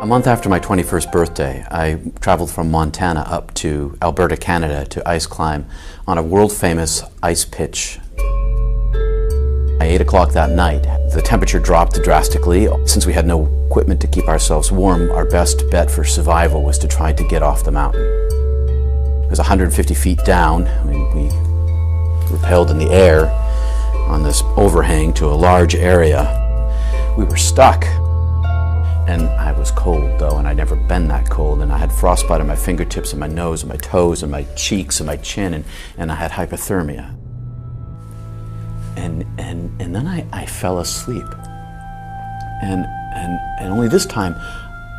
A month after my 21st birthday, I traveled from Montana up to Alberta, Canada to ice climb on a world-famous ice pitch. At 8 o'clock that night, the temperature dropped drastically. Since we had no equipment to keep ourselves warm, our best bet for survival was to try to get off the mountain. It was 150 feet down. We rappelled in the air on this overhang to a large area. We were stuck. And I was cold though, and I'd never been that cold, and I had frostbite on my fingertips and my nose and my toes and my cheeks and my chin, and I had hypothermia. And then I fell asleep. And only this time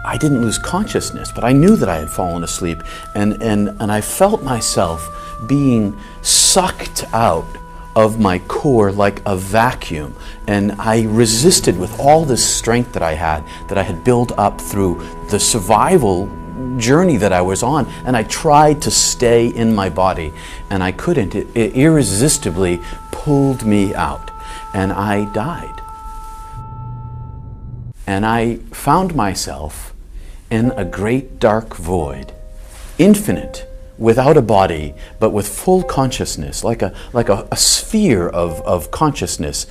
I didn't lose consciousness, but I knew that I had fallen asleep, and I felt myself being sucked out of my core like a vacuum, and I resisted with all this strength that I had built up through the survival journey that I was on, and I tried to stay in my body, and I couldn't. It irresistibly pulled me out, and I died. And I found myself in a great dark void, infinite, without a body, but with full consciousness, like a sphere of consciousness.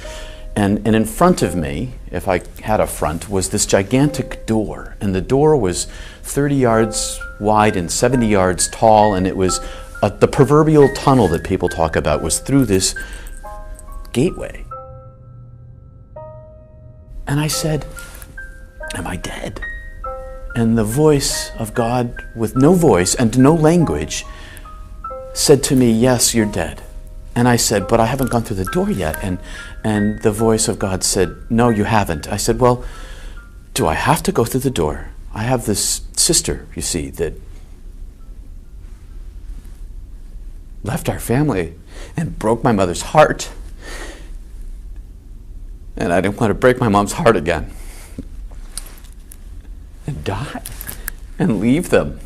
And in front of me, if I had a front, was this gigantic door. And the door was 30 yards wide and 70 yards tall, and it was the proverbial tunnel that people talk about was through this gateway. And I said, "Am I dead?" And the voice of God, with no voice and no language, said to me, "Yes, you're dead." And I said, "But I haven't gone through the door yet." And the voice of God said, "No, you haven't." I said, "Well, do I have to go through the door? I have this sister, you see, that left our family and broke my mother's heart. And I didn't want to break my mom's heart again. And die and leave them."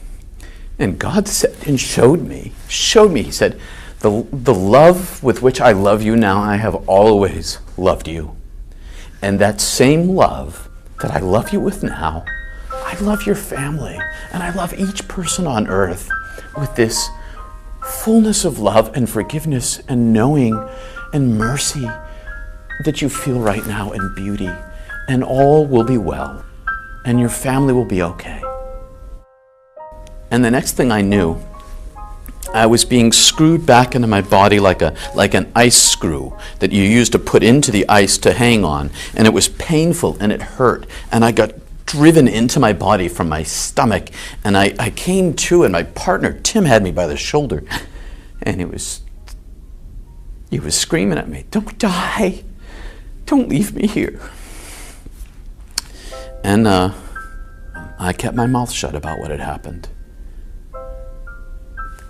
And God said and showed me, he said, the love with which I love you now, I have always loved you. And that same love that I love you with now, I love your family, and I love each person on earth with this fullness of love and forgiveness and knowing and mercy that you feel right now, and beauty, and all will be well. And your family will be okay. And the next thing I knew, I was being screwed back into my body like an ice screw that you use to put into the ice to hang on. And it was painful and it hurt. And I got driven into my body from my stomach. And I came to, and my partner, Tim, had me by the shoulder. And he was screaming at me, "Don't die. Don't leave me here." And I kept my mouth shut about what had happened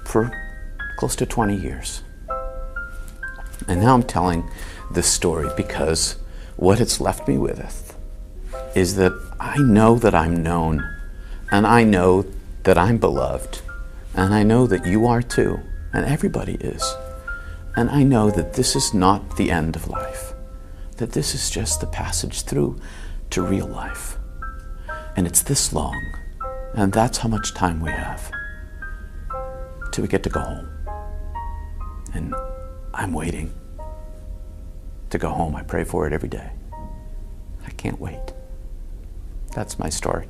for close to 20 years. And now I'm telling this story because what it's left me with is that I know that I'm known, and I know that I'm beloved, and I know that you are too, and everybody is. And I know that this is not the end of life, that this is just the passage through to real life. And it's this long, and that's how much time we have till we get to go home. And I'm waiting to go home. I pray for it every day. I can't wait. That's my story.